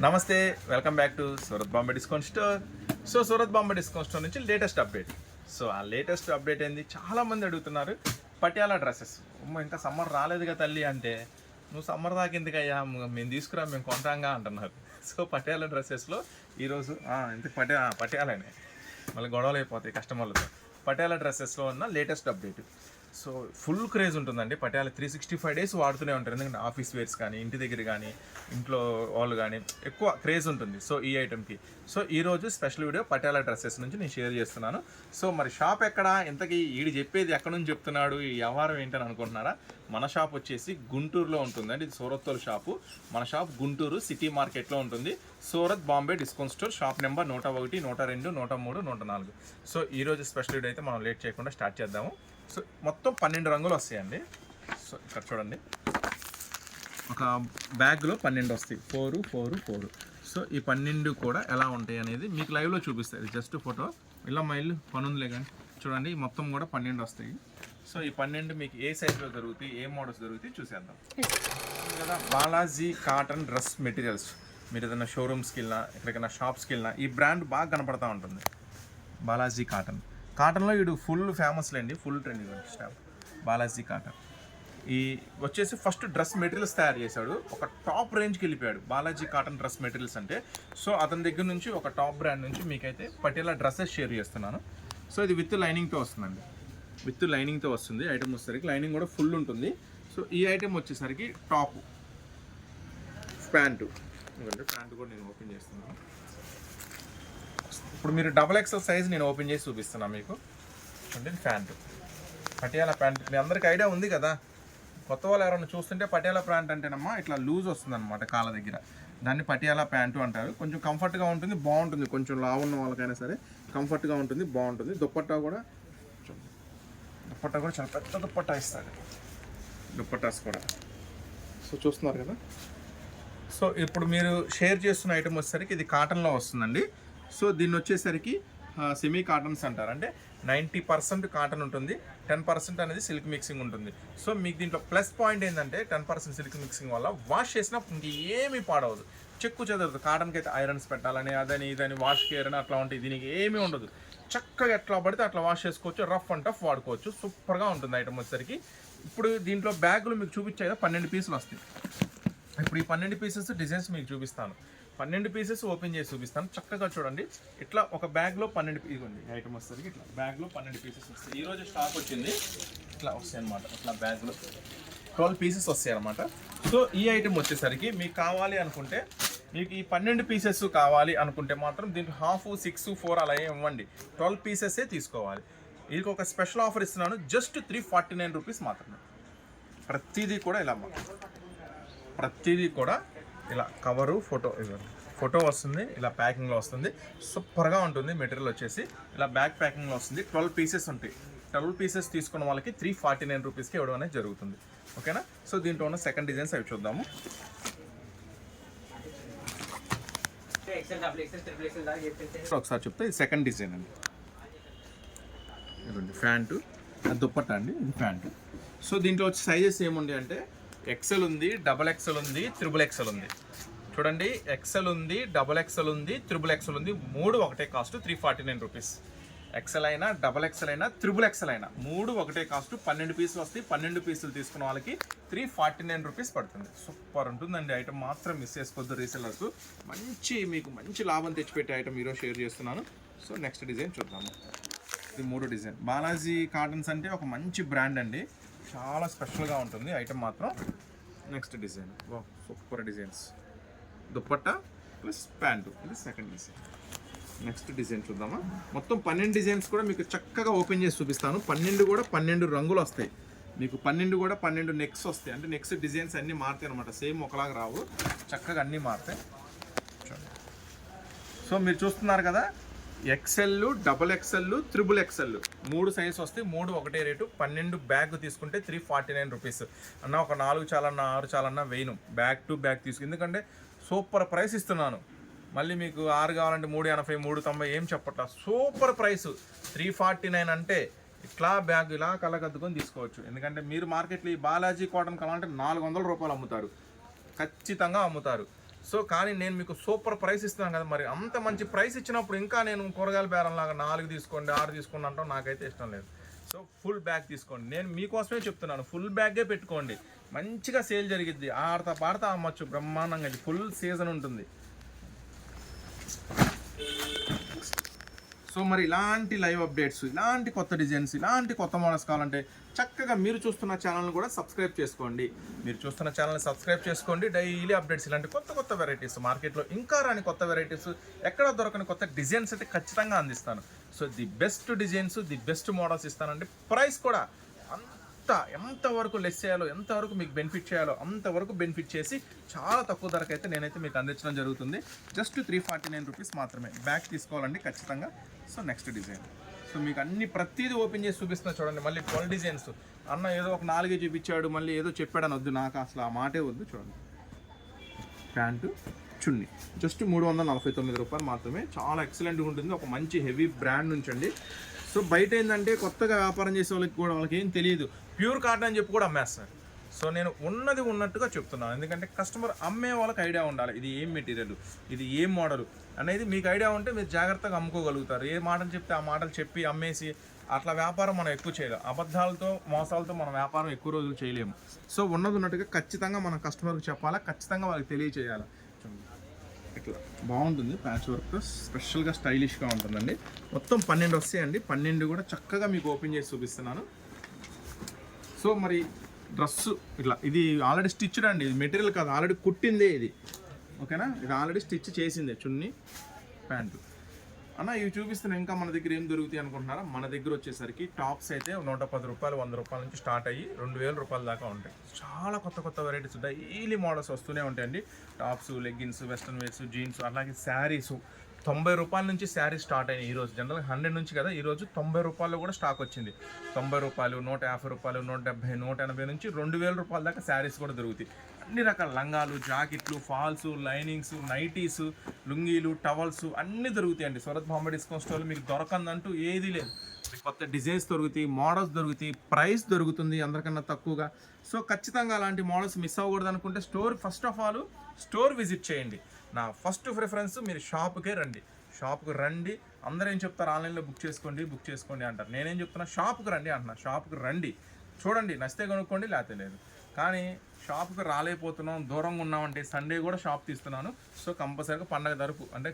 నమస్తే, welcome back to Surat Bombay discount store. So Surat Bombay discount store నుంచి latest update. So ఆ latest update ఏంది, చాలామంది అడుగుతున్నారు పటియాలా డ్రెస్సెస్. ఇంకా సమ్మర్ రాలేదుగా తల్లి అంటే, నువ్వు సమ్మర్ దాకా ఎందుకయ్యా, మేము తీసుకురా, మేము కొంటాంగా అంటున్నారు. సో పటియాలా డ్రెస్సెస్లో ఈరోజు ఇంత పటియాలానే మళ్ళీ గొడవలు అయిపోతాయి కస్టమర్లతో. పటియాలా డ్రెస్సెస్లో ఉన్న latest update. So full craze ఉంటుందండి. పటియాలా 365 days వాడుతూనే ఉంటారు, ఎందుకంటే ఆఫీస్ వేర్స్ కానీ, ఇంటి దగ్గర కానీ, ఇంట్లో వాళ్ళు కానీ ఎక్కువ క్రేజ్ ఉంటుంది. సో ఈ ఐటెంకి ఈరోజు స్పెషల్ వీడియో పటియాలా డ్రెస్సెస్ నుంచి నేను షేర్ చేస్తున్నాను. సో మరి షాప్ ఎక్కడ, ఇంతకీ ఈడు చెప్పేది ఎక్కడ నుంచి చెప్తున్నాడు, ఈ వ్యవహారం ఏంటని అనుకుంటున్నారా? మన షాప్ వచ్చేసి గుంటూరులో ఉంటుందండి. ఇది సూరత్తోల్ షాపు. మన షాప్ గుంటూరు సిటీ మార్కెట్లో ఉంటుంది. Surat Bombay discount store, shop number 101, 102, 103, 104. So ఈరోజు స్పెషల్ వీడియో అయితే మనం లేట్ చేయకుండా స్టార్ట్ చేద్దాము. సో మొత్తం 12 రంగులు వస్తాయండి. సో ఇక్కడ చూడండి, ఒక బ్యాగ్లో 12 వస్తాయి, 4, 4, 4. సో ఈ 12 కూడా ఎలా ఉంటాయి అనేది మీకు లైవ్లో చూపిస్తుంది. జస్ట్ ఫోటో ఇలా మైళ్ళు పనుందిలే కానీ చూడండి, మొత్తం కూడా 12 వస్తాయి. సో ఈ 12 మీకు ఏ సైజులో దొరుకుతాయి, ఏ మోడల్స్ దొరుకుతాయి చూసేద్దాం కదా. Balaji cotton dress materials. మీరు ఏదైనా షోరూమ్స్కి వెళ్ళినా, ఎక్కడికైనా షాప్స్కి వెళ్ళినా ఈ బ్రాండ్ బాగా కనపడతా ఉంటుంది. బాలాజీ కాటన్లో వీడు ఫుల్ ఫేమస్ లేండి, full trending stop Balaji cotton. ఈ వచ్చేసి ఫస్ట్ డ్రెస్ మెటీరియల్స్ తయారు చేశాడు, ఒక టాప్ రేంజ్కి వెళ్ళిపోయాడు బాలాజీ కాటన్ డ్రెస్ మెటీరియల్స్ అంటే. సో అతని దగ్గర నుంచి ఒక టాప్ బ్రాండ్ నుంచి మీకైతే పటియాలా డ్రెస్సెస్ షేర్ చేస్తున్నాను. సో ఇది విత్ లైనింగ్తో వస్తుందండి, విత్ లైనింగ్తో వస్తుంది. ఐటమ్ వచ్చేసరికి లైనింగ్ కూడా ఫుల్ ఉంటుంది. సో ఈ ఐటమ్ వచ్చేసరికి టాప్, ప్యాంటు. ఎందుకంటే ప్యాంటు కూడా నేను ఓపెన్ చేస్తున్నాను. ఇప్పుడు మీరు XXL సైజ్ నేను ఓపెన్ చేసి చూపిస్తున్నాను మీకు. అంటే ప్యాంటు, పటియాలా ప్యాంట్. మీ అందరికీ ఐడియా ఉంది కదా, కొత్త వాళ్ళు ఎవరైనా చూస్తుంటే పటియాలా ప్యాంట్ అంటేనమ్మా ఇట్లా లూజ్ వస్తుంది అనమాట కాళ్ళ దగ్గర, దాన్ని పటియాలా ప్యాంటు అంటారు. కొంచెం కంఫర్ట్గా ఉంటుంది, బాగుంటుంది. కొంచెం లావు ఉన్న వాళ్ళకైనా సరే కంఫర్ట్గా ఉంటుంది, బాగుంటుంది. దుప్పట్టా కూడా చాలా పెద్ద దుప్పట్టా ఇస్తాడు, దుప్పట్టాస్ కూడా. సో చూస్తున్నారు కదా. సో ఇప్పుడు మీరు షేర్ చేస్తున్న ఐటమ్ వచ్చేసరికి ఇది కాటన్లో వస్తుందండి. సో దీన్ని వచ్చేసరికి సెమీ కాటన్స్ అంటారు. అంటే 90% కాటన్ ఉంటుంది, 10% అనేది సిల్క్ మిక్సింగ్ ఉంటుంది. సో మీకు దీంట్లో ప్లస్ పాయింట్ ఏంటంటే 10% సిల్క్ మిక్సింగ్ వల్ల వాష్ చేసినా ఇంకేమీ పాడవదు, చెక్కు చెదరదు. కాటన్కి అయితే ఐరన్స్ పెట్టాలని, అదని ఇదని, వాష్ కేర్ అని అట్లా ఉంటాయి. దీనికి ఏమీ ఉండదు, చక్కగా ఎట్లా పడితే అట్లా వాష్ చేసుకోవచ్చు, రఫ్ అండ్ టఫ్ వాడుకోవచ్చు. సూపర్గా ఉంటుంది ఐటమ్ వచ్చేసరికి. ఇప్పుడు దీంట్లో బ్యాగులు మీకు చూపించాయి 12 పీసులు వస్తాయి. ఇప్పుడు ఈ 12 పీసెస్ డిజైన్స్ మీకు చూపిస్తాను. 12 పీసెస్ ఓపెన్ చేసి చూపిస్తాను. చక్కగా చూడండి, ఇట్లా ఒక బ్యాగ్లో 12 ఇదిగోండి ఐటమ్ వస్తుంది. ఇట్లా బ్యాగ్లో 12 పీసెస్ వస్తాయి. ఈరోజు స్టాక్ వచ్చింది, ఇట్లా వస్తాయి అనమాట. ఇట్లా బ్యాగ్లో 12 పీసెస్ వస్తాయి అనమాట. సో ఈ ఐటమ్ వచ్చేసరికి మీకు కావాలి అనుకుంటే, మీకు ఈ 12 పీసెస్ కావాలి అనుకుంటే మాత్రం దీంట్లో హాఫ్, 6, 4 అలా ఇవ్వండి. 12 పీసెసే తీసుకోవాలి. ఇది ఒక స్పెషల్ ఆఫర్ ఇస్తున్నాను, జస్ట్ 349 రూపీస్ మాత్రమే. ప్రతిదీ కూడా ఇలా, ప్రతిదీ కూడా ఇలా కవరు, ఫోటో వస్తుంది, ఇలా ప్యాకింగ్లో వస్తుంది. సూపర్గా ఉంటుంది. మెటీరియల్ వచ్చేసి ఇలా బ్యాక్ ప్యాకింగ్లో వస్తుంది. 12 పీసెస్ ఉంటాయి. 12 పీసెస్ తీసుకున్న వాళ్ళకి 349 రూపీస్కి ఇవ్వడం అనేది జరుగుతుంది. ఓకేనా. సో దీంట్లో ఉన్న సెకండ్ డిజైన్స్ అవి చూద్దాము. ఒకసారి చెప్తే ఇది సెకండ్ డిజైన్ అండి. ఇదండి ప్యాంటు, అది దుప్పట్టా అండి, ఇది ప్యాంటు. సో దీంట్లో వచ్చి సైజెస్ ఏముంది అంటే XL ఉంది, XXL ఉంది, XXL ఉంది. చూడండి, XL ఉంది, XXL ఉంది, XXL ఉంది. 3 ఒకటే కాస్ట్, 349 రూపీస్. XL అయినా, XXL అయినా, XXL అయినా 3 ఒకటే కాస్ట్. 12 పీసులు వస్తాయి. 12 పీసులు తీసుకున్న వాళ్ళకి 349 రూపీస్ పడుతుంది. సూపర్ ఉంటుందండి ఐటమ్, మాత్రం మిస్ చేసుకోవద్దు రీసెల్లర్స్. మీకు మంచి లాభం తెచ్చిపెట్టే ఐటమ్ ఈరోజు షేర్ చేస్తున్నాను. సో నెక్స్ట్ డిజైన్ చూద్దాము. ఇది 3 డిజైన్. బాలాజీ కాటన్స్ అంటే ఒక మంచి బ్రాండ్ అండి, చాలా స్పెషల్గా ఉంటుంది ఐటమ్ మాత్రం. Next design, super designs. Dupatta plus pant, ఇది సెకండ్ డిజైన్. నెక్స్ట్ డిజైన్ చూద్దామా. మొత్తం 12 డిజైన్స్ కూడా మీకు చక్కగా ఓపెన్ చేసి చూపిస్తాను. 12 కూడా 12 రంగులు వస్తాయి మీకు. 12 కూడా 12 నెక్స్ వస్తాయి. అంటే నెక్స్ డిజైన్స్ అన్నీ మారుతాయి అనమాట, సేమ్ ఒకలాగా రావు, చక్కగా అన్నీ మారుతాయి. చూడండి. సో మీరు చూస్తున్నారు కదా, XL, XXL, XXL 3 సైజెస్ వస్తాయి. 3 ఒకటే రేటు. 12 బ్యాగ్ తీసుకుంటే 349 రూపీస్ అన్న. ఒక 4 చాలన్నా, 6 చాలన్నా వేయను, బ్యాగ్ టు బ్యాగ్ తీసుకు. ఎందుకంటే సూపర్ ప్రైస్ ఇస్తున్నాను. మళ్ళీ మీకు 6 కావాలంటే 380, 390 ఏం చెప్పట్లా, సూపర్ ప్రైస్ 349 అంటే ఇట్లా బ్యాగ్ ఇలా కళ్ళకద్దుకొని తీసుకోవచ్చు. ఎందుకంటే మీరు మార్కెట్లో ఈ బాలాజీ కాటన్ కావాలంటే 400 రూపాయలు అమ్ముతారు, ఖచ్చితంగా అమ్ముతారు. సో కానీ నేను మీకు సూపర్ ప్రైస్ ఇస్తున్నాను కదా, మరి అంత మంచి ప్రైస్ ఇచ్చినప్పుడు ఇంకా నేను కూరగాయల బేరంలాగా 4 తీసుకోండి 6 తీసుకోండి అంటాం నాకైతే ఇష్టం లేదు. సో ఫుల్ బ్యాగ్ తీసుకోండి, నేను మీకోసమే చెప్తున్నాను. ఫుల్ బ్యాగే పెట్టుకోండి, మంచిగా సేల్ జరిగిద్ది, ఆడతా పాడతా అమ్మచ్చు బ్రహ్మాండంగా. ఇది ఫుల్ సీజన్ ఉంటుంది. సో మరి ఇలాంటి లైవ్ అప్డేట్స్, ఇలాంటి కొత్త డిజైన్స్, ఇలాంటి కొత్త మోడల్స్ కావాలంటే చక్కగా మీరు చూస్తున్న ఛానల్ని కూడా సబ్స్క్రైబ్ చేసుకోండి. మీరు చూస్తున్న ఛానల్ని సబ్స్క్రైబ్ చేసుకోండి. డైలీ అప్డేట్స్, ఇలాంటి కొత్త కొత్త వెరైటీస్, మార్కెట్లో ఇంకా రాని కొత్త వెరైటీస్, ఎక్కడ దొరకని కొత్త డిజైన్స్ అయితే ఖచ్చితంగా అందిస్తాను. So the best designs, the best models ఇస్తానండి. ప్రైస్ కూడా ఎంతవరకు లెస్ చేయాలో, ఎంతవరకు మీకు బెనిఫిట్ చేయాలో అంతవరకు బెనిఫిట్ చేసి చాలా తక్కువ ధరకు అయితే నేనైతే మీకు అందించడం జరుగుతుంది. జస్ట్ 349 రూపీస్ మాత్రమే. బ్యాగ్ తీసుకోవాలండి ఖచ్చితంగా. సో నెక్స్ట్ డిజైన్, సో మీకు అన్ని ప్రతిదీ ఓపెన్ చేసి చూపిస్తున్నా చూడండి. మళ్ళీ 12 డిజైన్స్ అన్న ఏదో ఒక 4 చూపించాడు మళ్ళీ ఏదో చెప్పాడని వద్దు, నాకు అసలు ఆ మాటే వద్దు. చూడండి, ప్యాంటు చున్నీ జస్ట్ 349 రూపాయలు మాత్రమే. చాలా ఎక్సలెంట్గా ఉంటుంది, ఒక మంచి హెవీ బ్రాండ్ నుంచి అండి. సో బయట ఏంటంటే కొత్తగా వ్యాపారం చేసే వాళ్ళకి కూడా వాళ్ళకి ఏం తెలియదు, ప్యూర్ కాటన్ అని చెప్పి కూడా అమ్మేస్తారు. సో నేను ఉన్నది ఉన్నట్టుగా చెప్తున్నాను, ఎందుకంటే కస్టమర్ అమ్మే వాళ్ళకి ఐడియా ఉండాలి, ఇది ఏం మెటీరియల్, ఇది ఏం మోడల్ అనేది మీకు ఐడియా ఉంటే మీరు జాగ్రత్తగా అమ్ముకోగలుగుతారు. ఏ మాటలు చెప్తే ఆ మాటలు చెప్పి అమ్మేసి అట్లా వ్యాపారం మనం ఎక్కువ చేయలేము. అబద్ధాలతో మోసాలతో మనం వ్యాపారం ఎక్కువ రోజులు చేయలేము. సో ఉన్నది ఉన్నట్టుగా ఖచ్చితంగా మనం కస్టమర్కి చెప్పాలా, ఖచ్చితంగా వాళ్ళకి తెలియచేయాలి. ఇట్లా బాగుంటుంది, ప్యాచ్ వర్క్ స్పెషల్గా స్టైలిష్గా ఉంటుందండి. మొత్తం 12 వస్తాయండి. 12 కూడా చక్కగా మీకు ఓపెన్ చేసి చూపిస్తున్నాను. సో మరి డ్రెస్సు ఇట్లా, ఇది ఆల్రెడీ స్టిచ్డ్ అండి, ఇది మెటీరియల్ కాదు, ఆల్రెడీ కుట్టిందే ఇది, ఓకేనా. ఇది ఆల్రెడీ స్టిచ్ చేసిందే చున్నీ ప్యాంటు. అన్న ఇవి చూపిస్తున్నాను, ఇంకా మన దగ్గర ఏం దొరుకుతాయి అనుకుంటున్నారా? మన దగ్గర వచ్చేసరికి టాప్స్ అయితే 110 రూపాయలు, 100 రూపాయల నుంచి స్టార్ట్ అయ్యి 2000 రూపాయల దాకా ఉంటాయి. చాలా కొత్త కొత్త వెరైటీస్ ఉంటాయి, డైలీ మోడల్స్ వస్తూనే ఉంటాయండి. Tops, leggings, western wears, jeans, అలాగే శారీసు 90 రూపాయల నుంచి శారీ స్టార్ట్ అయినాయి. ఈరోజు జనరల్గా 100 నుంచి కదా, ఈరోజు 90 రూపాయలు కూడా స్టాక్ వచ్చింది. 90 రూపాయలు, 150 రూపాయలు, 170, 180 నుంచి 2000 రూపాయల దాకా శారీస్ కూడా దొరుకుతాయి. అన్ని రకాల లంగాలు, జాకెట్లు, ఫాల్స్, లైనింగ్స్, నైటీస్, లుంగీలు, టవల్స్ అన్నీ దొరుకుతాయండి. సూరత్ బాంబే డిస్కౌంట్ స్టోర్లో మీకు దొరకందంటూ ఏదీ లేదు. కొత్త డిజైన్స్ దొరుకుతాయి, మోడల్స్ దొరుకుతాయి, ప్రైస్ దొరుకుతుంది అందరికన్నా తక్కువగా. సో ఖచ్చితంగా అలాంటి మోడల్స్ మిస్ అవ్వకూడదు అనుకుంటే first of all store visit చేయండి. నా ఫస్ట్ ప్రిఫరెన్స్ మీరు షాప్కే రండి. షాప్కి రండి. అందరూ ఏం చెప్తారు, ఆన్లైన్లో బుక్ చేసుకోండి అంటారు. నేనేం చెప్తున్నా, షాప్కి రండి అంటున్నా. షాప్కి రండి, చూడండి, నచ్చితే కొనుక్కోండి, లేకపోతే లేదు. కానీ షాప్కి రాలేకపోతున్నాం, దూరంగా ఉన్నామంటే సండే కూడా షాప్ తీస్తున్నాను. సో కంపల్సరీగా పండగ వరకు అంటే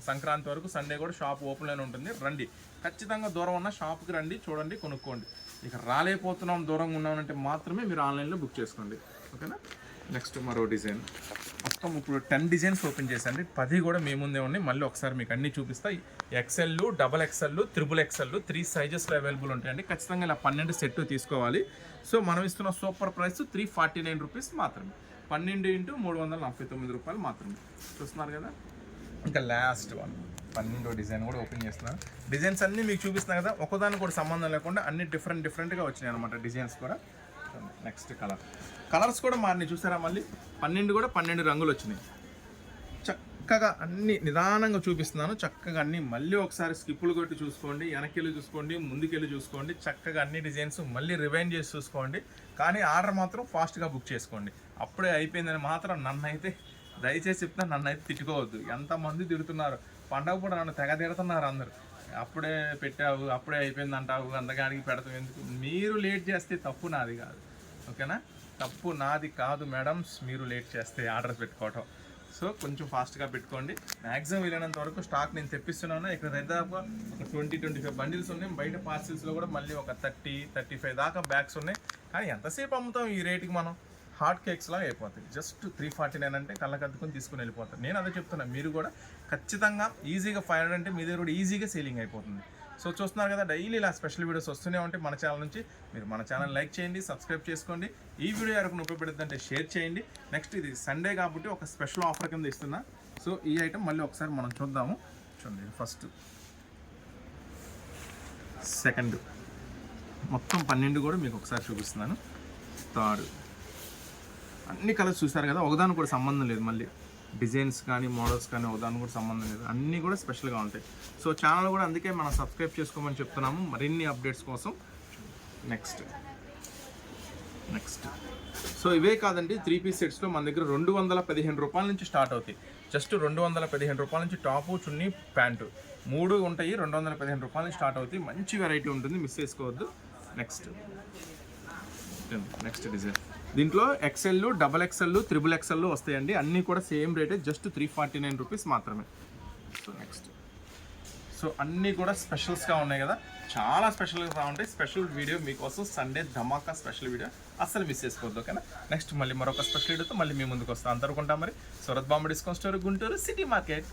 సంక్రాంతి వరకు సండే కూడా షాప్ ఓపెన్లోనే ఉంటుంది. రండి, ఖచ్చితంగా దూరం ఉన్న షాప్కి రండి, చూడండి, కొనుక్కోండి. ఇక రాలేకపోతున్నాం, దూరంగా ఉన్నామంటే మాత్రమే మీరు ఆన్లైన్లో బుక్ చేసుకోండి, ఓకేనా. నెక్స్ట్ మరో డిజైన్, మొత్తం ఇప్పుడు 10 డిజైన్స్ ఓపెన్ చేశాండి. 10 కూడా మీ ముందే ఉన్నాయి. మళ్ళీ ఒకసారి మీకు అన్నీ చూపిస్తాయి. XL, XXL, XXL 3 సైజెస్లో అవైలబుల్ ఉంటాయండి. ఖచ్చితంగా ఇలా 12 సెట్ తీసుకోవాలి. సో మనం ఇస్తున్న సూపర్ ప్రైస్ 349 రూపీస్ మాత్రమే. 12 × 349 రూపాయలు మాత్రమే. చూస్తున్నారు కదా. ఇంకా లాస్ట్ వన్ 12 డిజైన్ కూడా ఓపెన్ చేస్తున్నాను. డిజైన్స్ అన్నీ మీకు చూపిస్తున్నాను కదా, ఒకదానికి కూడా సంబంధం లేకుండా అన్ని డిఫరెంట్గా వచ్చినాయి అనమాట డిజైన్స్ కూడా. నెక్స్ట్ కలర్స్ కూడా మారినాయి చూసారా. మళ్ళీ 12 కూడా 12 రంగులు వచ్చినాయి. చక్కగా అన్ని నిదానంగా చూపిస్తున్నాను. చక్కగా అన్ని మళ్ళీ ఒకసారి స్కిప్పులు కొట్టి చూసుకోండి, వెనకెళ్ళి చూసుకోండి, ముందుకెళ్ళి చూసుకోండి. చక్కగా అన్ని డిజైన్స్ మళ్ళీ రివైండ్ చేసి చూసుకోండి. కానీ ఆర్డర్ మాత్రం ఫాస్ట్గా బుక్ చేసుకోండి. అప్పుడే అయిపోయిందని మాత్రం నన్నైతే దయచేసి చెప్తున్నా, నన్నైతే తిట్టుకోవద్దు. ఎంతమంది తిడుతున్నారు, పండగ పూట నన్ను తెగ తిడుతున్నారు అందరు. అప్పుడే పెట్టావు, అప్పుడే అయిపోయింది అంటావు, అంతగాడికి పెడతావు ఎందుకు. మీరు లేట్ చేస్తే తప్పు నాది కాదు, ఓకేనా. తప్పు నాది కాదు మేడమ్స్, మీరు లేట్ చేస్తే ఆర్డర్స్ పెట్టుకోవటం. సో కొంచెం ఫాస్ట్గా పెట్టుకోండి. మ్యాక్సిమం వీలైనంత వరకు స్టాక్ నేను తెప్పిస్తున్నాను. ఇక్కడ దాదాపు ఒక 20-25 బండిల్స్ ఉన్నాయి. బయట పార్సిల్స్లో కూడా మళ్ళీ ఒక 30-35 దాకా బ్యాగ్స్ ఉన్నాయి. కానీ ఎంతసేపు అమ్ముతాం ఈ రేటుకి? మనం హాట్ కేక్స్ లాగా అయిపోతాయి. జస్ట్ 349 అంటే కళ్ళకద్దుకొని తీసుకుని వెళ్ళిపోతారు. నేను అదే చెప్తున్నా, మీరు కూడా ఖచ్చితంగా ఈజీగా 500 అంటే మీ దగ్గర కూడా ఈజీగా సేలింగ్ అయిపోతుంది. సో చూస్తున్నారు కదా, డైలీ ఇలా స్పెషల్ వీడియోస్ వస్తూనే ఉంటాయి మన ఛానల్ నుంచి. మీరు మన ఛానల్ లైక్ చేయండి, సబ్స్క్రైబ్ చేసుకోండి. ఈ వీడియో ఎవరికి ఉపయోగపడుతుందంటే షేర్ చేయండి. నెక్స్ట్ ఇది సండే కాబట్టి ఒక స్పెషల్ ఆఫర్ కింద ఇస్తున్నా. సో ఈ ఐటమ్ మళ్ళీ ఒకసారి మనం చూద్దాము. చూడండి, ఫస్ట్, సెకండ్, మొత్తం 12 కూడా మీకు ఒకసారి చూపిస్తున్నాను. థర్డ్, అన్ని కలర్స్ చూసారు కదా, ఒకదానికి కూడా సంబంధం లేదు. మళ్ళీ డిజైన్స్ కానీ మోడల్స్ కానీ ఒకదానికి కూడా సంబంధం లేదు. అన్నీ కూడా స్పెషల్గా ఉంటాయి. సో ఛానల్ కూడా అందుకే మనం సబ్స్క్రైబ్ చేసుకోమని చెప్తున్నాము మరిన్ని అప్డేట్స్ కోసం. నెక్స్ట్ సో ఇవే కాదండి, 3 పీస్ సెట్స్లో మన దగ్గర 215 రూపాయల నుంచి స్టార్ట్ అవుతాయి. జస్ట్ 215 రూపాయల నుంచి టాపు, చున్నీ, ప్యాంటు 3 ఉంటాయి. 215 రూపాయల నుంచి స్టార్ట్ అవుతాయి. మంచి వెరైటీ ఉంటుంది, మిస్ చేసుకోవద్దు. నెక్స్ట్ డిజైన్, దీంట్లో XL, XXL, XXL వస్తాయండి. అన్నీ కూడా సేమ్ రేటే, జస్ట్ 349 రూపీస్ మాత్రమే. సో నెక్స్ట్, సో అన్నీ కూడా స్పెషల్స్గా ఉన్నాయి కదా, చాలా స్పెషల్గా ఉంటాయి. స్పెషల్ వీడియో మీకోసం సండే ధమాకా స్పెషల్ వీడియో అస్సలు మిస్ చేసుకోవద్దు, ఓకేనా. నెక్స్ట్ మళ్ళీ మరొక స్పెషల్ వీడియోతో మళ్ళీ మీ ముందుకు వస్తాం. అంతవరకు ఉంటాం మరి. Surat Bombay discount store, Guntur city market.